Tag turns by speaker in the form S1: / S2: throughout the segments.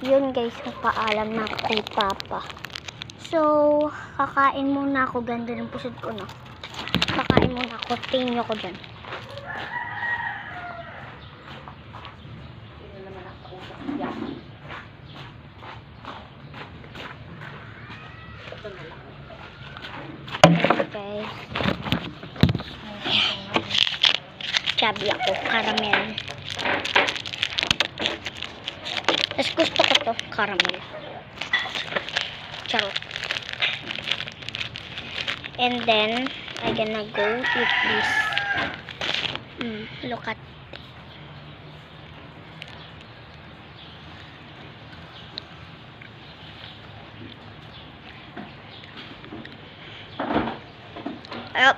S1: Yun guys, nagpaalam na ako kay Papa. So, kakain muna ako. Ganda ng pusod ko, no? Kakain muna ako. Tingin nyo ko dyan. Okay. Chubby ako. Caramel. Mas gusto ko to. Caramel. Charot. And then, I'm gonna go with this. Look at Up.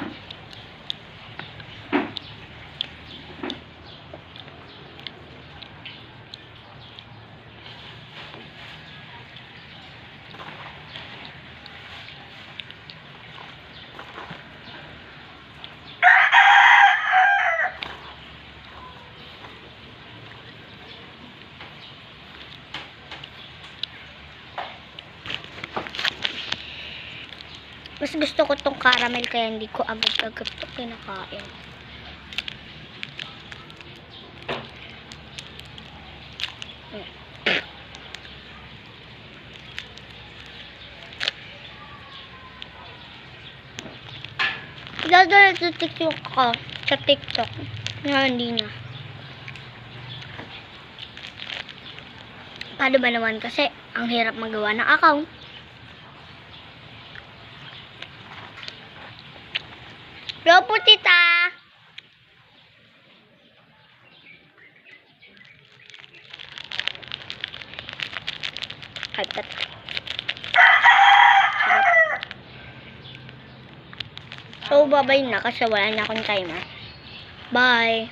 S1: Mas gusto ko tong caramel kaya hindi ko agad-agad to kinakain. Dadala sa TikTok ko. Sa TikTok. Hindi na. Paano ba naman kasi ang hirap magawa ng account. Lopo, tita! Ay, tat. So, babay na kasi wala na akong timer. Bye!